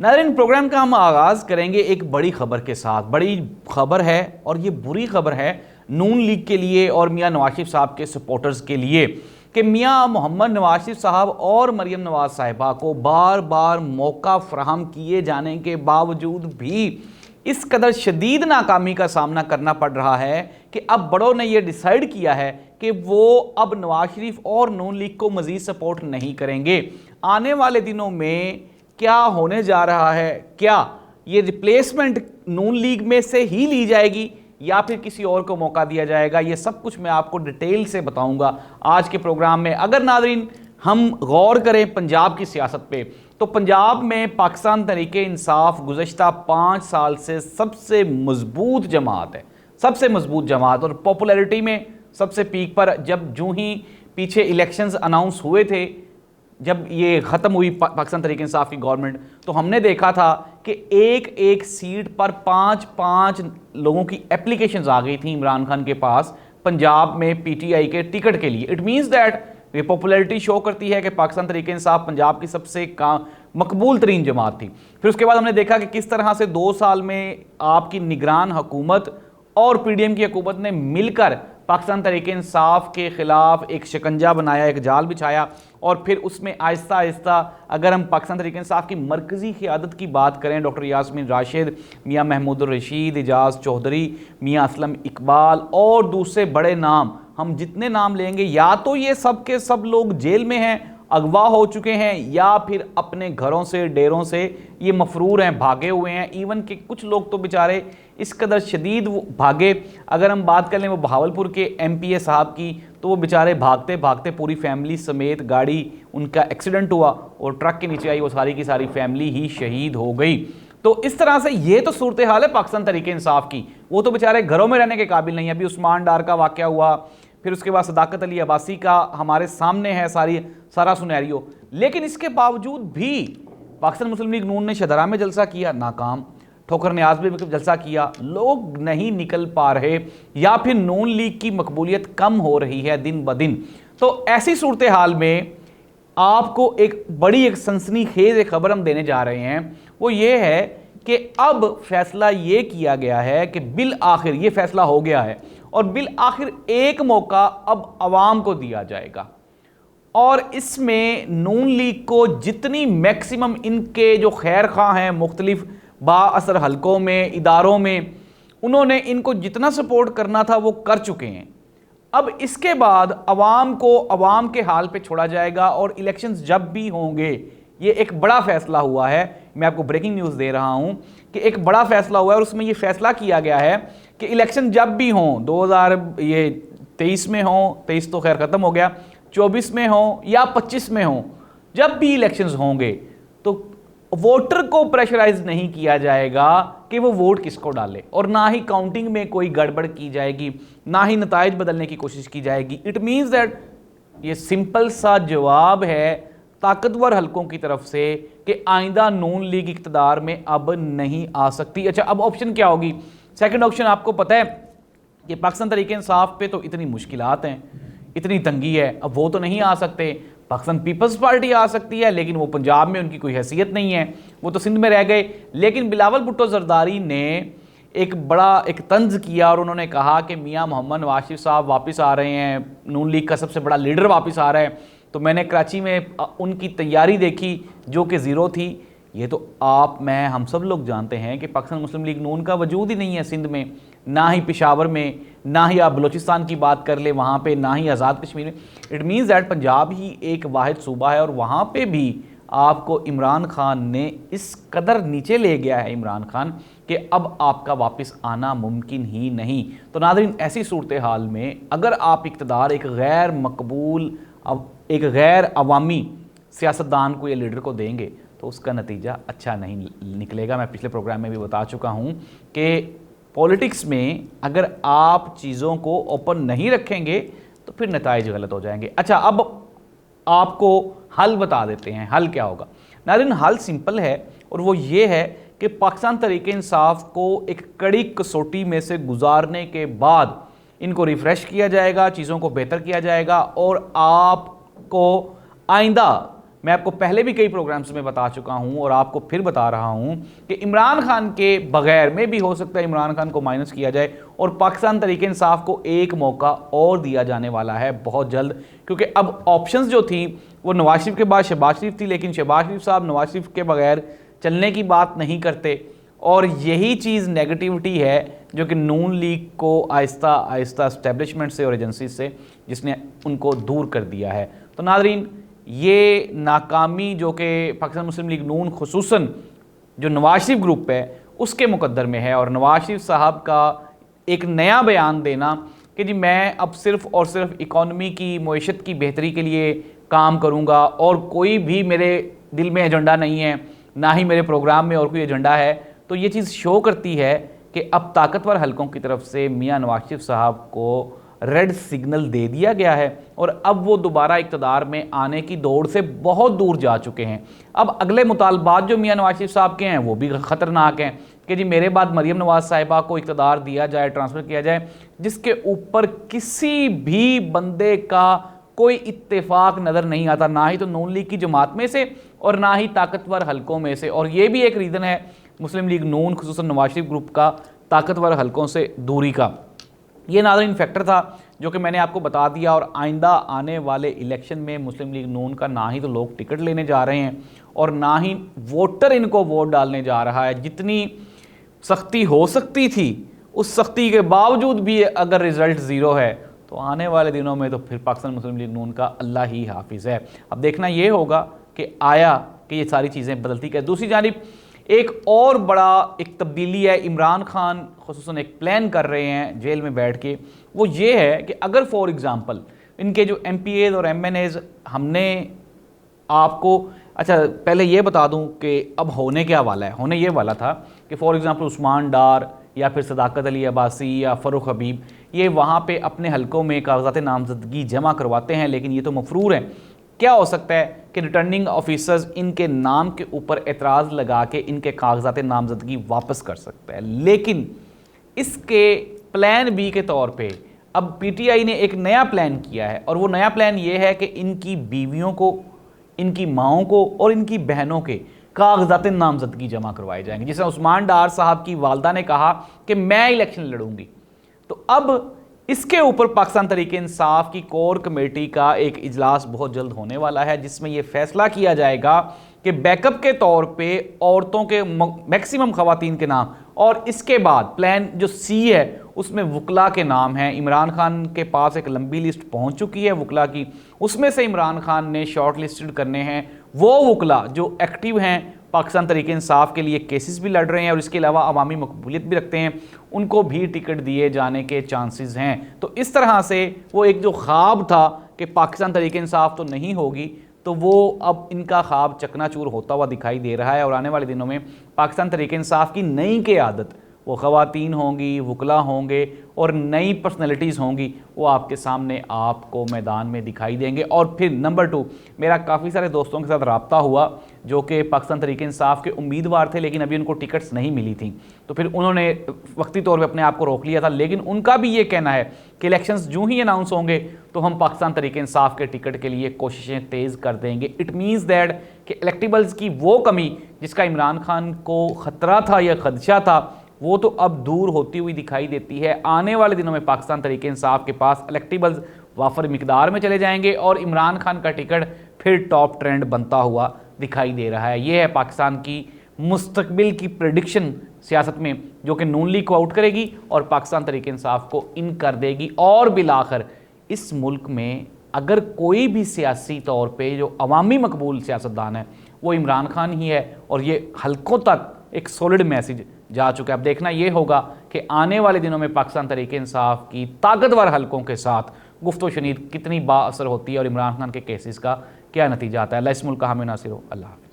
नाज़रीन, प्रोग्राम का हम आगाज़ करेंगे एक बड़ी खबर के साथ। बड़ी खबर है और ये बुरी खबर है नून लीग के लिए और मियां नवाज शरीफ साहब के सपोर्टर्स के लिए कि मियां मोहम्मद नवाज शरीफ साहब और मरियम नवाज साहिबा को बार बार मौका फराहम किए जाने के बावजूद भी इस कदर शदीद नाकामी का सामना करना पड़ रहा है कि अब बड़ों ने यह डिसाइड किया है कि वो अब नवाज शरीफ और नून लीग को मज़ीद सपोर्ट नहीं करेंगे। आने वाले दिनों में क्या होने जा रहा है, क्या ये रिप्लेसमेंट नून लीग में से ही ली जाएगी या फिर किसी और को मौका दिया जाएगा, ये सब कुछ मैं आपको डिटेल से बताऊंगा आज के प्रोग्राम में। अगर नाज़रीन हम गौर करें पंजाब की सियासत पे, तो पंजाब में पाकिस्तान तहरीक इंसाफ गुज़श्ता 5 साल से सबसे मजबूत जमात है, सबसे मजबूत जमात, और पॉपुलैरिटी में सबसे पीक पर। जब जूँ ही पीछे इलेक्शंस अनाउंस हुए थे, जब ये ख़त्म हुई पाकिस्तान तहरीक इंसाफ की गवर्नमेंट, तो हमने देखा था कि एक एक सीट पर 5-5 लोगों की एप्लीकेशंस आ गई थी इमरान खान के पास पंजाब में पीटीआई के टिकट के लिए। इट मीन्स दैट ये पॉपुलैरिटी शो करती है कि पाकिस्तान तहरीक इंसाफ पंजाब की सबसे मकबूल तरीन जमात थी। फिर उसके बाद हमने देखा कि किस तरह से 2 साल में आपकी निगरान हुकूमत और पीडीएम की हुकूमत ने मिलकर पाकिस्तान तहरीक इंसाफ के ख़िलाफ़ एक शिकंजा बनाया, एक जाल बिछाया, और फिर उसमें आहिस्ता आहिस्ता अगर हम पाकिस्तान तहरीक इंसाफ की मरकज़ी क़ियादत की बात करें, डॉक्टर यास्मीन राशिद, मियाँ महमूद रशीद, एजाज़ चौधरी, मियाँ असलम इकबाल और दूसरे बड़े नाम, हम जितने नाम लेंगे, या तो ये सब के सब लोग जेल में हैं, अगवा हो चुके हैं, या फिर अपने घरों से डेरों से ये मफरूर हैं, भागे हुए हैं। इवन कि कुछ लोग तो बेचारे इस कदर शदीद भागे, अगर हम बात कर लें वो बहावलपुर के एमपीए साहब की, तो वो बेचारे भागते भागते पूरी फैमिली समेत, गाड़ी उनका एक्सीडेंट हुआ और ट्रक के नीचे आई, वो सारी की सारी फैमिली ही शहीद हो गई। तो इस तरह से ये तो सूरत हाल है पाकिस्तान तहरीक इंसाफ की। वो तो बेचारे घरों में रहने के काबिल नहीं है। अभी उस्मान डार का वाक़या हुआ, फिर उसके बाद सदाकत अली अब्बासी का हमारे सामने है सारा सुनैरियो। लेकिन इसके बावजूद भी पाकिस्तान मुस्लिम लीग नून ने शदरा में जलसा किया, नाकाम। ठोकर न्याज़ में जलसा किया, लोग नहीं निकल पा रहे, या फिर नून लीग की मकबूलियत कम हो रही है दिन ब दिन। तो ऐसी सूरत हाल में आपको एक बड़ी एक सनसनीखेज एक खबर हम देने जा रहे हैं। वो ये है कि अब फैसला ये किया गया है कि बिल आखिर ये फैसला हो गया है और बिल आखिर एक मौका अब अवाम को दिया जाएगा, और इसमें नून लीग को जितनी मैक्सिमम इनके जो खैर खा हैं मुख्तलिफ बाअसर हलकों में, इदारों में, उन्होंने इनको जितना सपोर्ट करना था वो कर चुके हैं। अब इसके बाद अवाम को अवाम के हाल पे छोड़ा जाएगा, और इलेक्शंस जब भी होंगे, ये एक बड़ा फैसला हुआ है। मैं आपको ब्रेकिंग न्यूज़ दे रहा हूं कि एक बड़ा फैसला हुआ है, और उसमें ये फैसला किया गया है कि इलेक्शन जब भी हों, 2023 में हों, 23 तो खैर ख़त्म हो गया, 24 में हों या 25 में हों, जब भी इलेक्शंस होंगे तो वोटर को प्रेशराइज नहीं किया जाएगा कि वो वोट किसको डाले, और ना ही काउंटिंग में कोई गड़बड़ की जाएगी, ना ही नताइज बदलने की कोशिश की जाएगी। इट मीन्स दैट ये सिंपल सा जवाब है ताकतवर हलकों की तरफ से कि आइंदा नून लीग इक़्तिदार में अब नहीं आ सकती। अच्छा, अब ऑप्शन क्या होगी? सेकंड ऑप्शन आपको पता है कि पाकिस्तान तहरीक इंसाफ पे तो इतनी मुश्किलात हैं, इतनी तंगी है, अब वो तो नहीं आ सकते। पाकिस्तान पीपल्स पार्टी आ सकती है, लेकिन वो पंजाब में उनकी कोई हैसियत नहीं है, वो तो सिंध में रह गए। लेकिन बिलावल भुट्टो जरदारी ने एक बड़ा एक तंज किया, और उन्होंने कहा कि मियाँ मोहम्मद नवाज शरीफ साहब वापस आ रहे हैं, नून लीग का सबसे बड़ा लीडर वापस आ रहा है। तो मैंने कराची में उनकी तैयारी देखी जो कि ज़ीरो थी। ये तो आप, मैं, हम सब लोग जानते हैं कि पाकिस्तान मुस्लिम लीग नून का वजूद ही नहीं है सिंध में, ना ही पेशावर में, ना ही आप बलूचिस्तान की बात कर ले वहाँ पे, ना ही आज़ाद कश्मीर में। इट मीन्स दैट पंजाब ही एक वाहिद सूबा है, और वहाँ पे भी आपको इमरान खान ने इस कदर नीचे ले गया है इमरान खान कि अब आपका वापस आना मुमकिन ही नहीं। तो नाज़रीन, ऐसी सूरत हाल में अगर आप इक़्तिदार एक गैर मकबूल, अब एक गैर अवामी सियासतदान को या लीडर को देंगे तो उसका नतीजा अच्छा नहीं निकलेगा। मैं पिछले प्रोग्राम में भी बता चुका हूँ कि पॉलिटिक्स में अगर आप चीज़ों को ओपन नहीं रखेंगे तो फिर नताइज गलत हो जाएंगे। अच्छा, अब आपको हल बता देते हैं, हल क्या होगा। नाज़रीन, हल सिंपल है, और वो ये है कि पाकिस्तान तहरीक इंसाफ को एक कड़ी कसौटी में से गुजारने के बाद इनको रिफ़्रेश किया जाएगा, चीज़ों को बेहतर किया जाएगा, और आपको आइंदा मैं आपको पहले भी कई प्रोग्राम्स में बता चुका हूं और आपको फिर बता रहा हूं कि इमरान खान के बगैर में भी हो सकता है इमरान खान को माइनस किया जाए और पाकिस्तान तहरीक इंसाफ को एक मौका और दिया जाने वाला है बहुत जल्द, क्योंकि अब ऑप्शंस जो थी वो नवाज शरीफ के बाद शहबाज शरीफ थी, लेकिन शहबाज शरीफ साहब नवाज शरीफ के बगैर चलने की बात नहीं करते और यही चीज़ नेगेटिविटी है जो कि नून लीग को आहिस्ता आहिस्ता इस्टेब्लिशमेंट से और एजेंसी से जिसने उनको दूर कर दिया है। तो नाज़रीन, ये नाकामी जो कि पाकिस्तान मुस्लिम लीग नून खुसूसन जो नवाज शरीफ ग्रुप है उसके मुकद्दर में है और नवाज शरीफ साहब का एक नया बयान देना कि जी मैं अब सिर्फ़ और सिर्फ इकॉनमी की मईशत की बेहतरी के लिए काम करूँगा और कोई भी मेरे दिल में एजेंडा नहीं है, ना ही मेरे प्रोग्राम में और कोई एजेंडा है, तो ये चीज़ शो करती है कि अब ताकतवर हलकों की तरफ से मियां नवाज शरीफ साहब को रेड सिग्नल दे दिया गया है और अब वो दोबारा इक़्तिदार में आने की दौड़ से बहुत दूर जा चुके हैं। अब अगले मुतालबात जो मियां नवाज शरीफ साहब के हैं वो भी ख़तरनाक हैं कि जी मेरे बाद मरीम नवाज साहिबा को इक़्तिदार दिया जाए, ट्रांसफ़र किया जाए, जिसके ऊपर किसी भी बंदे का कोई इत्तेफाक नज़र नहीं आता, ना ही तो नून लीग की जमात में से और ना ही ताकतवर हलकों में से। और ये भी एक रीज़न है मुस्लिम लीग नून खुसूसन नवाज शरीफ ग्रुप का ताकतवर हलकों से दूरी का। ये नाज़रीन फैक्टर था जो कि मैंने आपको बता दिया और आइंदा आने वाले इलेक्शन में मुस्लिम लीग नून का ना ही तो लोग टिकट लेने जा रहे हैं और ना ही वोटर इनको वोट डालने जा रहा है। जितनी सख्ती हो सकती थी उस सख्ती के बावजूद भी अगर रिज़ल्ट ज़ीरो है तो आने वाले दिनों में तो फिर पाकिस्तान मुस्लिम लीग नून का अल्लाह ही हाफिज़ है। अब देखना ये होगा कि आया कि ये सारी चीज़ें बदलती क्या। दूसरी जानिब एक और बड़ा एक तब्दीली है, इमरान खान खुसूसन एक प्लान कर रहे हैं जेल में बैठ के, वो ये है कि अगर फॉर एग्ज़ाम्पल इनके जो MPAs और MNAs हमने आपको अच्छा पहले ये बता दूं कि अब होने क्या वाला है। होने ये वाला था कि फॉर एग्ज़ाम्पल उस्मान डार या फिर सदाकत अली अब्बासी या फ़रूख हबीब ये वहाँ पे अपने हलकों में कागज़ात नामज़दगी जमा करवाते हैं, लेकिन ये तो मफरूर हैं। क्या हो सकता है कि रिटर्निंग ऑफिसर्स इनके नाम के ऊपर एतराज़ लगा के इनके कागज़ात नामज़दगी वापस कर सकता है, लेकिन इसके प्लान बी के तौर पे अब PTI ने एक नया प्लान किया है और वो नया प्लान ये है कि इनकी बीवियों को, इनकी माओं को और इनकी बहनों के कागज़ात नामज़दगी जमा करवाए जाएंगे। जिसमें उस्मान डार साहब की वालदा ने कहा कि मैं इलेक्शन लड़ूंगी, तो अब इसके ऊपर पाकिस्तान तहरीक इंसाफ की कोर कमेटी का एक इजलास बहुत जल्द होने वाला है जिसमें यह फैसला किया जाएगा कि बैकअप के तौर पे औरतों के मैक्सिमम खवातीन के नाम और इसके बाद प्लान जो C है उसमें वकला के नाम हैं। इमरान खान के पास एक लंबी लिस्ट पहुंच चुकी है वकला की, उसमें से इमरान खान ने शॉर्ट लिस्टेड करने हैं वो वकला जो एक्टिव हैं, पाकिस्तान तहरीक इंसाफ के लिए केसेस भी लड़ रहे हैं और इसके अलावा अवामी मकबूलियत भी रखते हैं, उनको भी टिकट दिए जाने के चांसेस हैं। तो इस तरह से वो एक जो ख्वाब था कि पाकिस्तान तहरीक इंसाफ तो नहीं होगी, तो वो अब इनका ख्वाब चकनाचूर होता हुआ दिखाई दे रहा है और आने वाले दिनों में पाकिस्तान तहरीक इंसाफ की नई क़यादत, वो ख़वातीन होंगी, वकला होंगे और नई पर्सनैलिटीज़ होंगी, वो आपके सामने आपको मैदान में दिखाई देंगे। और फिर नंबर 2, मेरा काफ़ी सारे दोस्तों के साथ रब्ता हुआ जो कि पाकिस्तान तहरीक इंसाफ के उम्मीदवार थे लेकिन अभी उनको टिकट्स नहीं मिली थी, तो फिर उन्होंने वक्ती तौर पे अपने आप को रोक लिया था, लेकिन उनका भी ये कहना है कि इलेक्शंस जो ही अनाउंस होंगे तो हम पाकिस्तान तहरीक इंसाफ के टिकट के लिए कोशिशें तेज़ कर देंगे। इट मीन्स दैट कि इलेक्टिबल्स की वो कमी जिसका इमरान खान को ख़तरा था या खदशा था वो तो अब दूर होती हुई दिखाई देती है। आने वाले दिनों में पाकिस्तान तहरीक इंसाफ के पास इलेक्टिबल्स वाफर मिकदार में चले जाएंगे और इमरान खान का टिकट फिर टॉप ट्रेंड बनता हुआ दिखाई दे रहा है। ये है पाकिस्तान की मुस्तकबिल की प्रेडिक्शन सियासत में, जो कि नून लीग को आउट करेगी और पाकिस्तान तहरीक इंसाफ को इन कर देगी। और बिलाखिर इस मुल्क में अगर कोई भी सियासी तौर पे जो अवामी मकबूल सियासतदान है वो इमरान खान ही है और ये हल्कों तक एक सॉलिड मैसेज जा चुका है। अब देखना ये होगा कि आने वाले दिनों में पाकिस्तान तहरीक इंसाफ की ताकतवर हलकों के साथ गुफ्तो शनीद कितनी बाअसर होती है और इमरान खान के केसेस का क्या नतीजा आता है। अल्लाह इस मुल्क का हामी नासिर हो। अल्लाह।